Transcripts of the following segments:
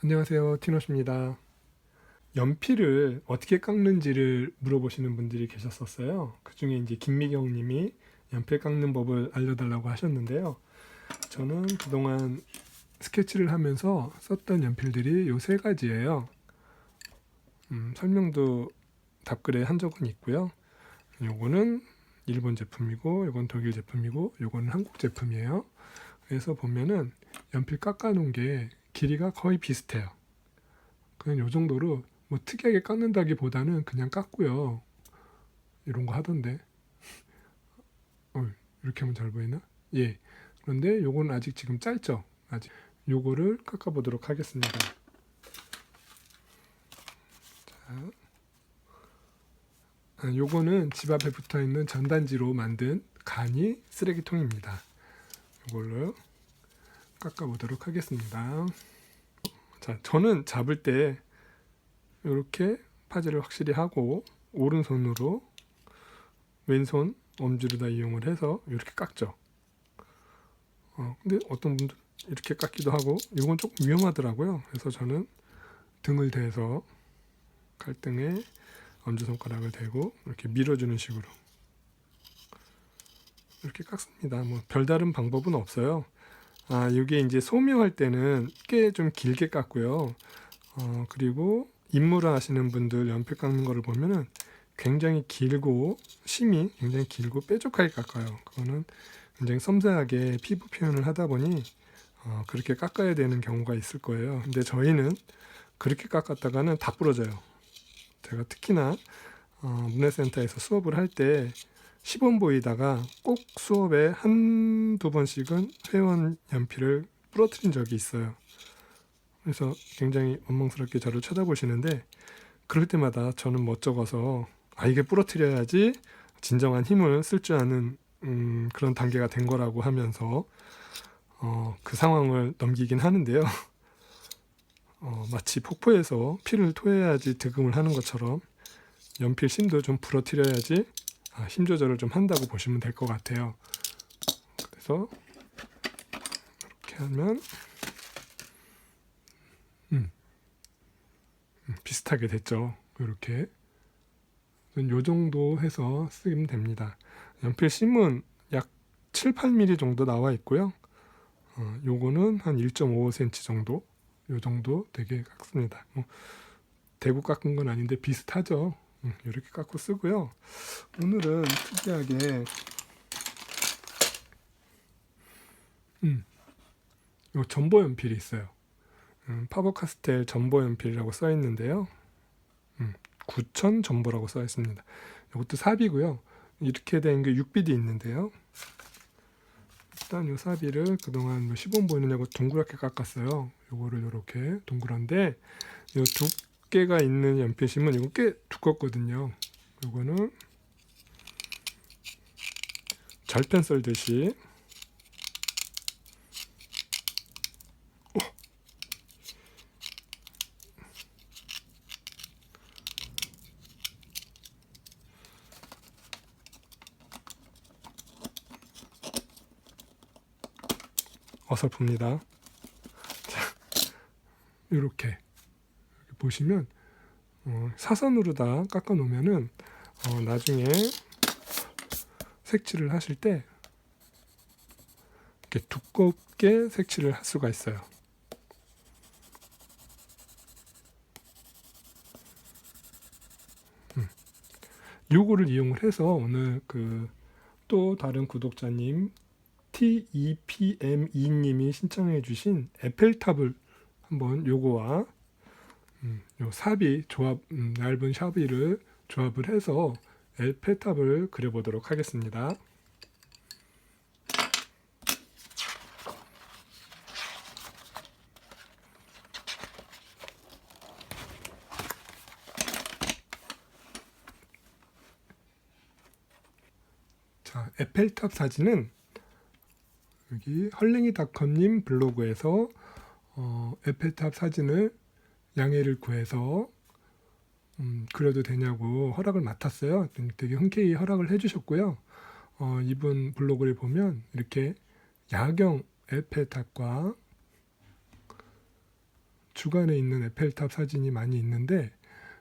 안녕하세요, 티노스입니다. 연필을 어떻게 깎는지를 물어보시는 분들이 계셨었어요. 그 중에 이제 김미경 님이 연필 깎는 법을 알려달라고 하셨는데요. 저는 그동안 스케치를 하면서 썼던 연필들이 요 세 가지예요. 설명도 답글에 한 적은 있고요. 요거는 일본 제품이고, 요건 독일 제품이고, 요거는 한국 제품이에요. 그래서 보면은 연필 깎아 놓은 게 길이가 거의 비슷해요. 그냥 요 정도로 뭐 특이하게 깎는다기보다는 그냥 깎고요. 이런 거 하던데. 이렇게 하면 잘 보이나? 예. 그런데 요거는 아직 지금 짧죠? 아직. 요거를 깎아 보도록 하겠습니다. 요거는 집 앞에 붙어 있는 전단지로 만든 간이 쓰레기통입니다. 요걸로 깎아 보도록 하겠습니다. 자, 저는 잡을 때 이렇게 파지를 확실히 하고 오른손으로 왼손 엄지를 다 이용을 해서 이렇게 깎죠. 근데 어떤 분들 이렇게 깎기도 하고 이건 조금 위험하더라고요. 그래서 저는 등을 대서 칼등에 엄지손가락을 대고 이렇게 밀어주는 식으로 이렇게 깎습니다. 뭐 별다른 방법은 없어요. 이게 이제 소묘할 때는 꽤 좀 길게 깎고요. 그리고 임무를 하시는 분들 연필 깎는 거를 보면은 굉장히 길고 심이 굉장히 길고 뾰족하게 깎아요. 그거는 굉장히 섬세하게 피부 표현을 하다 보니 그렇게 깎아야 되는 경우가 있을 거예요. 근데 저희는 그렇게 깎았다가는 다 부러져요. 제가 특히나 문해센터에서 수업을 할 때 시범 보이다가 꼭 수업에 한두 번씩은 회원 연필을 부러뜨린 적이 있어요. 그래서 굉장히 원망스럽게 저를 쳐다보시는데 그럴 때마다 저는 멋쩍어서 이게 부러뜨려야지 진정한 힘을 쓸 줄 아는 그런 단계가 된 거라고 하면서 그 상황을 넘기긴 하는데요. 마치 폭포에서 피를 토해야지 득음을 하는 것처럼 연필 심도 좀 부러뜨려야지 힘 조절을 좀 한다고 보시면 될 것 같아요. 그래서 이렇게 하면 비슷하게 됐죠. 이렇게 요 정도 해서 쓰면 됩니다. 연필 심은 약 7, 8mm 정도 나와 있고요. 요거는 한 1.5cm 정도, 요 정도 되게 깎습니다. 대고 깎은 건 아닌데 비슷하죠. 이렇게 깎고 쓰고요. 오늘은 특이하게 요 점보 연필이 있어요. 파버카스텔 점보 연필이라고 써 있는데요. 9000 점보라고 써 있습니다. 이것도 삽이고요. 이렇게 된 게 6비도 있는데요. 일단 이 삽이를 그동안 시범 보이느냐고 동그랗게 깎았어요. 요거를 이렇게 동그란데 이 두께가 있는 연필심은 이거 꽤 두껍거든요. 요거는 절편 썰듯이 어설픕니다. 이렇게 보시면 사선으로 다 깎아 놓으면은 나중에 색칠을 하실 때 이렇게 두껍게 색칠을 할 수가 있어요. 요거를 이용을 해서 오늘 또 다른 구독자님 TEPM2님이 신청해 주신 에펠탑을 한번 요거와 요 삽이 얇은 샤비를 조합을 해서 에펠탑을 그려보도록 하겠습니다. 자, 에펠탑 사진은 여기 헐랭이닷컴님 블로그에서 에펠탑 사진을 양해를 구해서 그려도 되냐고 허락을 맡았어요. 되게 흔쾌히 허락을 해주셨고요. 이분 블로그를 보면 이렇게 야경 에펠탑과 주간에 있는 에펠탑 사진이 많이 있는데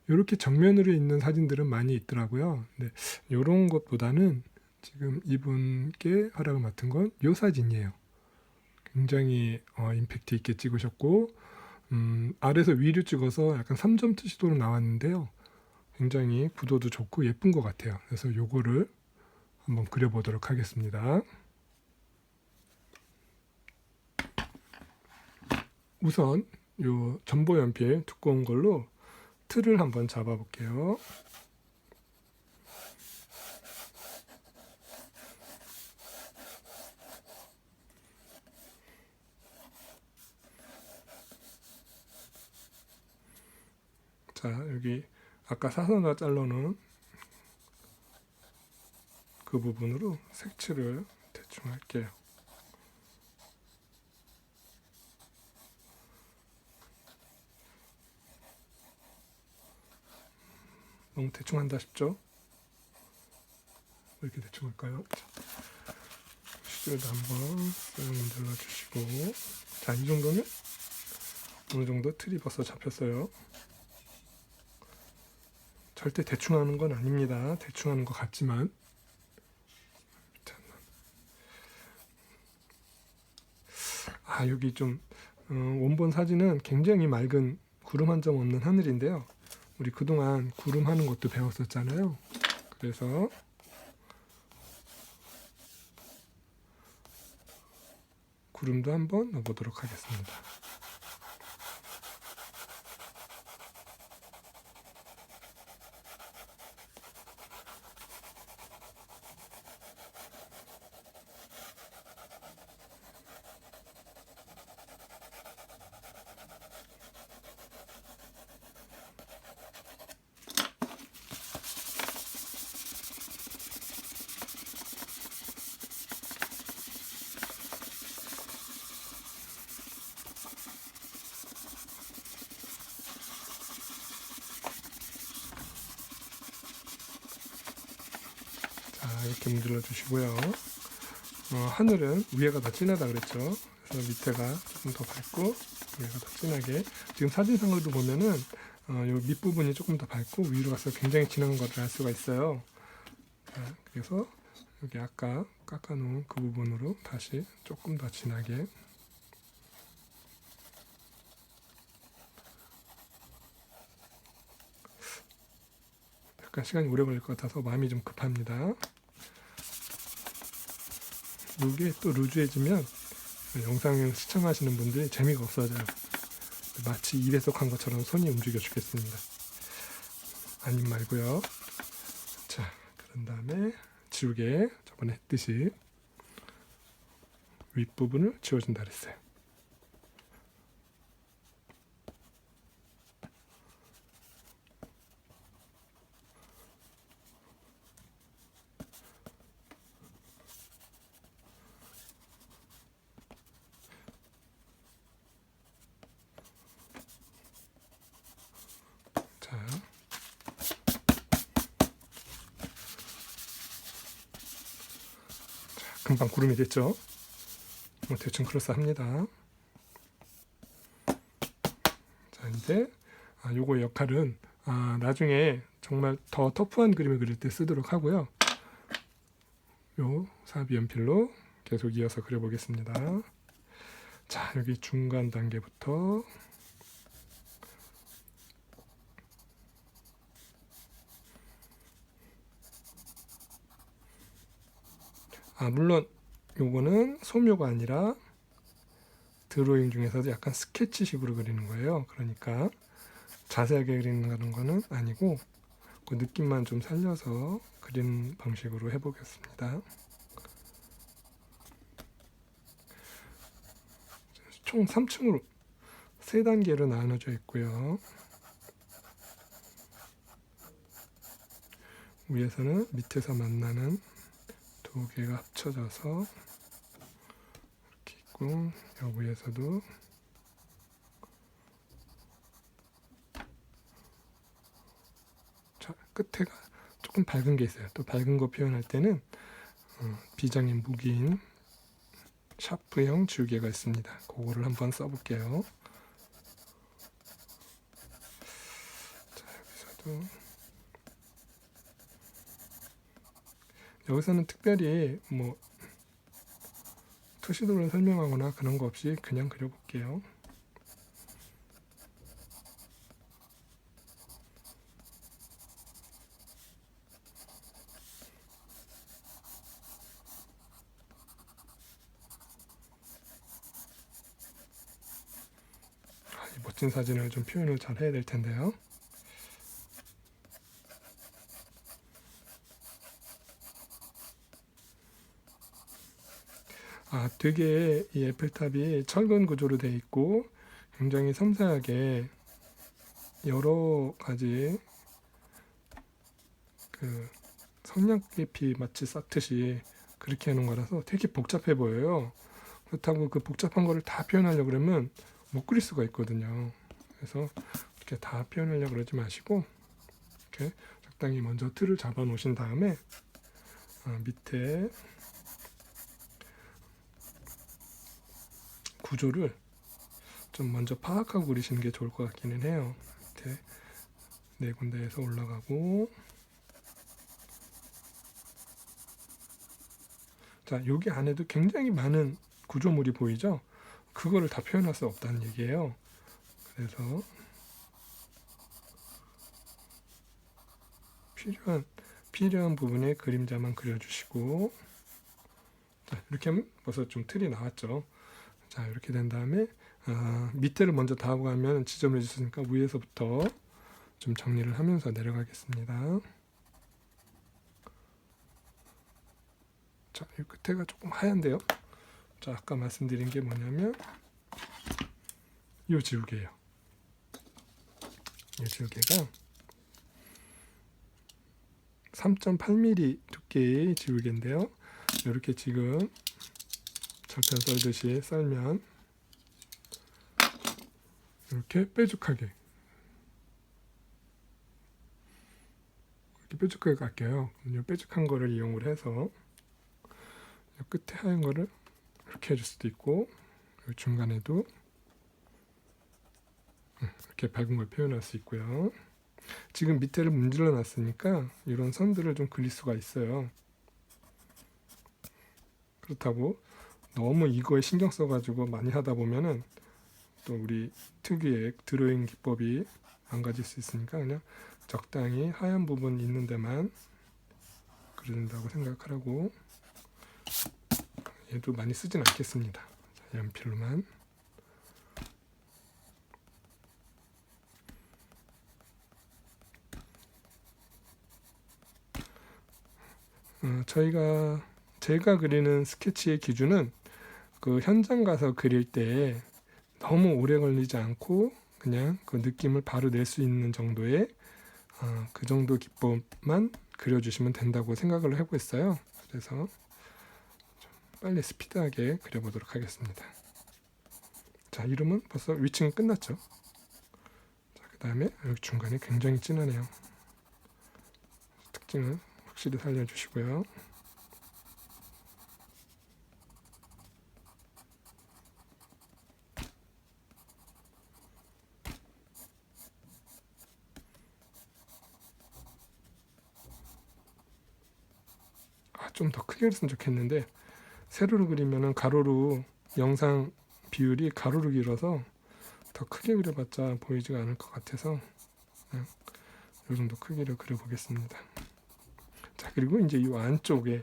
이렇게 정면으로 있는 사진들은 많이 있더라고요. 근데 이런 것보다는 지금 이분께 허락을 맡은 건 이 사진이에요. 굉장히 임팩트 있게 찍으셨고 아래서 위로 찍어서 약간 3점 시도로 나왔는데요. 굉장히 구도도 좋고 예쁜 것 같아요. 그래서 요거를 한번 그려보도록 하겠습니다. 우선 요 전보 연필 두꺼운 걸로 틀을 한번 잡아 볼게요. 자, 여기 아까 사선으로 잘라놓은 그 부분으로 색칠을 대충 할게요. 너무 대충 한다 싶죠? 왜 이렇게 대충 할까요? 시술도 한번 쓱 눌러주시고, 자, 이 정도면 어느 정도 틀이 벌써 잡혔어요. 절대 대충 하는 건 아닙니다. 대충 하는 것 같지만. 여기 좀 원본 사진은 굉장히 맑은 구름 한 점 없는 하늘인데요. 우리 그동안 구름 하는 것도 배웠었잖아요. 그래서 구름도 한번 넣어보도록 하겠습니다. 이렇게 문질러 주시고요. 하늘은 위에가 더 진하다 그랬죠. 그래서 밑에가 조금 더 밝고 위에가 더 진하게. 지금 사진상으로도 보면은 요 밑부분이 조금 더 밝고 위로 가서 굉장히 진한 것을 알 수가 있어요. 자, 그래서 여기 아까 깎아놓은 그 부분으로 다시 조금 더 진하게. 약간 시간이 오래 걸릴 것 같아서 마음이 좀 급합니다. 이게 또 루즈해지면 영상을 시청하시는 분들이 재미가 없어져요. 마치 입에서 간 것처럼 손이 움직여 주겠습니다. 아님 말고요. 자, 그런 다음에 지우개 저번에 했듯이 윗부분을 지워준다 그랬어요. 금방 구름이 됐죠. 대충 그럴싸합니다. 자, 이제 요거 역할은 나중에 정말 더 터프한 그림을 그릴 때 쓰도록 하고요. 요 사비 연필로 계속 이어서 그려보겠습니다. 자, 여기 중간 단계부터 물론 요거는 소묘가 아니라 드로잉 중에서도 약간 스케치식으로 그리는 거예요. 그러니까 자세하게 그리는 거는 아니고 그 느낌만 좀 살려서 그리는 방식으로 해보겠습니다. 총 3층으로 3단계로 나눠져 있고요. 위에서는 밑에서 만나는 두 개가 합쳐져서 이렇게 있고, 여 위에서도 자, 끝에가 조금 밝은 게 있어요. 또 밝은 거 표현할 때는 비장의 무기인 샤프형 지우개가 있습니다. 그거를 한번 써볼게요. 또 여기서는 특별히 뭐 투시도를 설명하거나 그런 거 없이 그냥 그려볼게요. 이 멋진 사진을 좀 표현을 잘 해야 될 텐데요. 되게 이 에펠탑이 철근 구조로 되어 있고 굉장히 섬세하게 여러 가지 그 성냥개피 마치 쌓듯이 그렇게 하는 거라서 되게 복잡해 보여요. 그렇다고 그 복잡한 거를 다 표현하려고 그러면 못 그릴 수가 있거든요. 그래서 이렇게 다 표현하려고 그러지 마시고 이렇게 적당히 먼저 틀을 잡아 놓으신 다음에 밑에 구조를 좀 먼저 파악하고 그리시는 게 좋을 것 같기는 해요. 밑에 네 군데에서 올라가고, 자, 여기 안에도 굉장히 많은 구조물이 보이죠? 그거를 다 표현할 수 없다는 얘기예요. 그래서 필요한 부분에 그림자만 그려주시고, 자, 이렇게 하면 벌써 좀 틀이 나왔죠. 자, 이렇게 된 다음에 밑에를 먼저 다 하고 가면 지저분해졌으니까 위에서부터 좀 정리를 하면서 내려가겠습니다. 자, 이 끝에가 조금 하얀데요. 자, 아까 말씀드린 게 뭐냐면 이 지우개예요. 이 지우개가 3.8mm 두께의 지우개인데요. 이렇게 지금 절편 썰듯이 썰면 이렇게 뾰족하게 깎여요. 이 뾰족한 거를 이용을 해서 이 끝에 하얀 거를 이렇게 해줄 수도 있고, 이 중간에도 이렇게 밝은 걸 표현할 수 있고요. 지금 밑에를 문질러 놨으니까 이런 선들을 좀 그릴 수가 있어요. 그렇다고 너무 이거에 신경 써가지고 많이 하다 보면은 또 우리 특유의 드로잉 기법이 망가질 수 있으니까 그냥 적당히 하얀 부분 있는 데만 그린다고 생각하라고. 얘도 많이 쓰진 않겠습니다. 자, 연필로만. 제가 그리는 스케치의 기준은 그 현장 가서 그릴 때 너무 오래 걸리지 않고 그냥 그 느낌을 바로 낼 수 있는 정도의 그 정도 기법만 그려주시면 된다고 생각을 하고 있어요. 그래서 빨리 스피드하게 그려보도록 하겠습니다. 자, 이름은 벌써 위층이 끝났죠. 자, 그 다음에 여기 중간에 굉장히 진하네요. 특징을 확실히 살려주시고요. 좀 더 크게 그렸으면 좋겠는데 세로로 그리면은 가로로 영상 비율이 가로로 길어서 더 크게 그려봤자 보이지가 않을 것 같아서 그냥 이 정도 크기를 그려보겠습니다. 자, 그리고 이제 이 안쪽에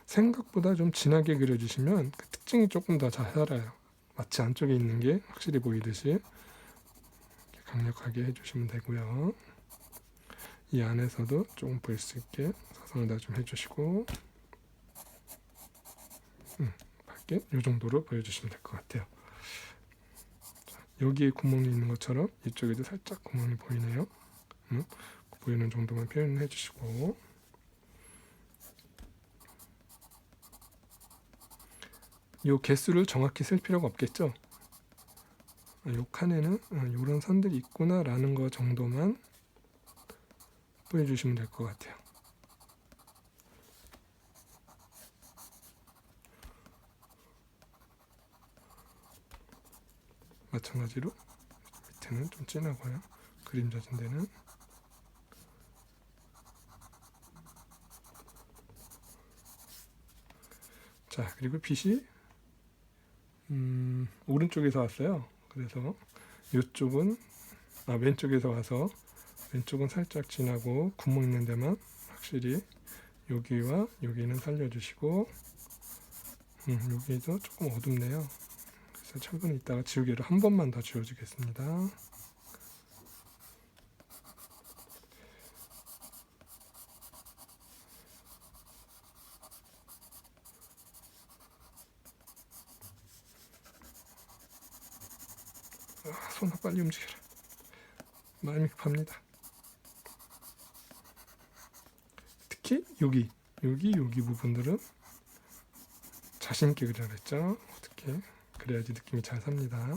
생각보다 좀 진하게 그려주시면 그 특징이 조금 더 잘 살아요. 마치 안쪽에 있는 게 확실히 보이듯이 이렇게 강력하게 해주시면 되고요. 이 안에서도 조금 보일 수 있게 사선을 좀 해주시고 밝게 이 정도로 보여주시면 될 것 같아요. 자, 여기에 구멍이 있는 것처럼 이쪽에도 살짝 구멍이 보이네요. 보이는 정도만 표현해 주시고, 이 개수를 정확히 쓸 필요가 없겠죠. 이 칸에는 이런 선들이 있구나 라는 거 정도만 보여주시면 될 것 같아요. 마찬가지로 밑에는 좀 진하고요. 그림 젖은 데는 자, 그리고 빛이 오른쪽에서 왔어요. 그래서 이쪽은 왼쪽에서 와서 왼쪽은 살짝 진하고 구멍 있는 데만 확실히 여기와 여기는 살려주시고, 여기도 조금 어둡네요. 그래서 철분이 이따가 지우개를 한 번만 더 지워주겠습니다. 손아, 빨리 움직여라. 마음이 급합니다. 특히 여기 부분들은 자신 있게 그리라 그랬죠. 어떻게 그래야지 느낌이 잘 삽니다.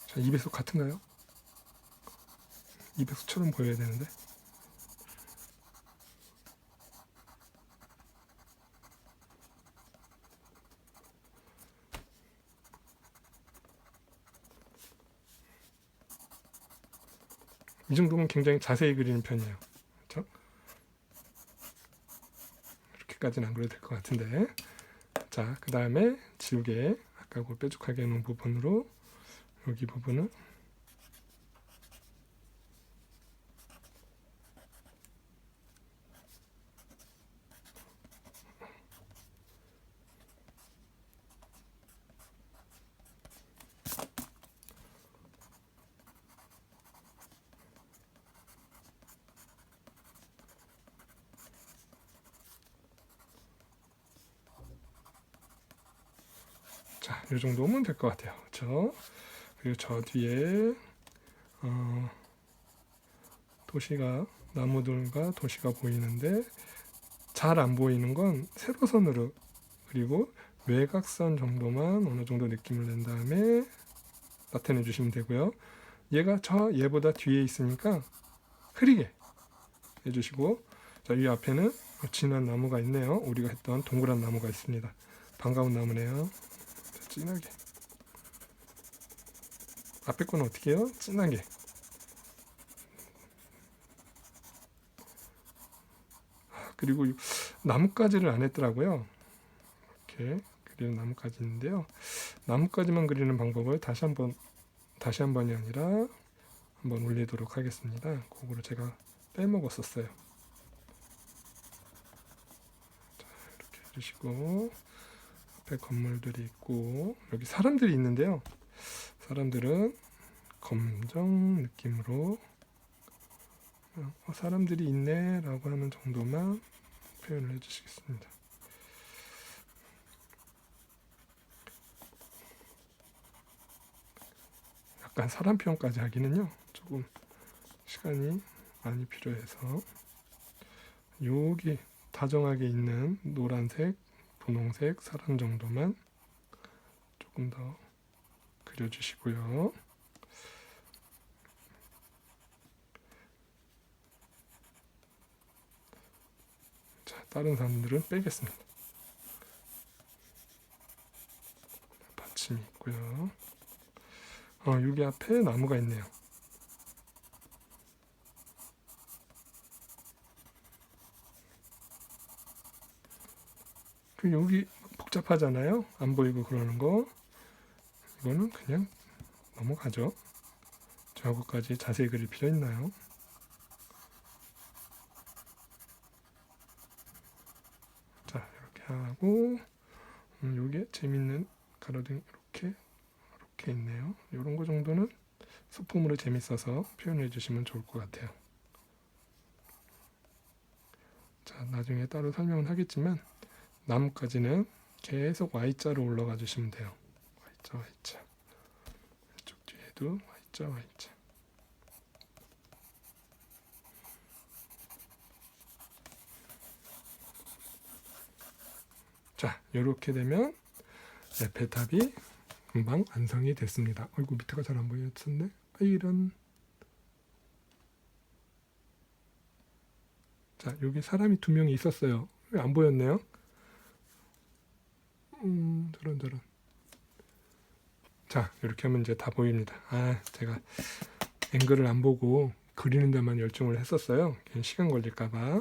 자, 2배속 같은가요? 2배속처럼 보여야 되는데. 이 정도면 굉장히 자세히 그리는 편이에요. 그렇죠? 이렇게까지는 안 그려도 될 것 같은데. 자, 그 다음에 지우개, 아까 그 뾰족하게 해놓은 부분으로 여기 부분은 자, 이 정도면 될 것 같아요. 그렇죠? 그리고 저 뒤에 도시가, 나무들과 도시가 보이는데 잘 안 보이는 건 세로선으로, 그리고 외곽선 정도만 어느 정도 느낌을 낸 다음에 나타내 주시면 되고요. 얘가 얘보다 뒤에 있으니까 흐리게 해주시고, 자, 이 앞에는 진한 나무가 있네요. 우리가 했던 동그란 나무가 있습니다. 반가운 나무네요. 자, 진하게. 앞에 건 어떻게 해요? 진하게. 그리고 나뭇가지를 안 했더라고요. 이렇게 그리는 나뭇가지 있는데요. 나뭇가지만 그리는 방법을 다시 한번이 아니라 한번 올리도록 하겠습니다. 그거를 제가 빼먹었었어요. 자, 이렇게 해주시고, 앞에 건물들이 있고, 여기 사람들이 있는데요. 사람들은 검정 느낌으로 사람들이 있네 라고 하는 정도만 표현을 해주시겠습니다. 약간 사람 표현까지 하기는요 조금 시간이 많이 필요해서, 여기 다정하게 있는 노란색, 분홍색 사람 정도만 조금 더 그려주시고요. 자, 다른 사람들은 빼겠습니다. 받침이 있고요. 여기 앞에 나무가 있네요. 여기 복잡하잖아요. 안 보이고 그러는 거. 이거는 그냥 넘어가죠. 저거까지 자세히 그릴 필요 있나요? 자, 이렇게 하고, 요게 재밌는 가로등 이렇게 있네요. 이런 거 정도는 소품으로 재밌어서 표현해 주시면 좋을 것 같아요. 자, 나중에 따로 설명은 하겠지만 나무까지는 계속 Y자로 올라가 주시면 돼요. Y자. 이쪽 뒤에도 Y자. 자, 이렇게 되면 에펠탑이 금방 완성이 됐습니다. 아이고, 밑에가 잘 안 보였었네. 이런. 자, 여기 사람이 2명이 있었어요. 왜 안 보였네요? 저런. 자, 이렇게 하면 이제 다 보입니다. 제가 앵글을 안 보고 그리는 데만 열중을 했었어요. 괜히 시간 걸릴까봐.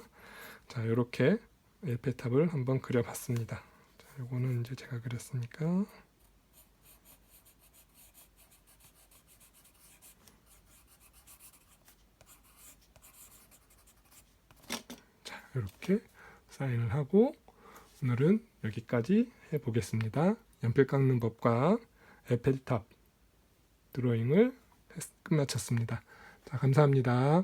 자, 이렇게 에펠탑을 한번 그려봤습니다. 자, 요거는 이제 제가 그렸으니까. 자, 이렇게 사인을 하고 오늘은 여기까지 해보겠습니다. 연필 깎는 법과 에펠탑 드로잉을 끝마쳤습니다. 자, 감사합니다.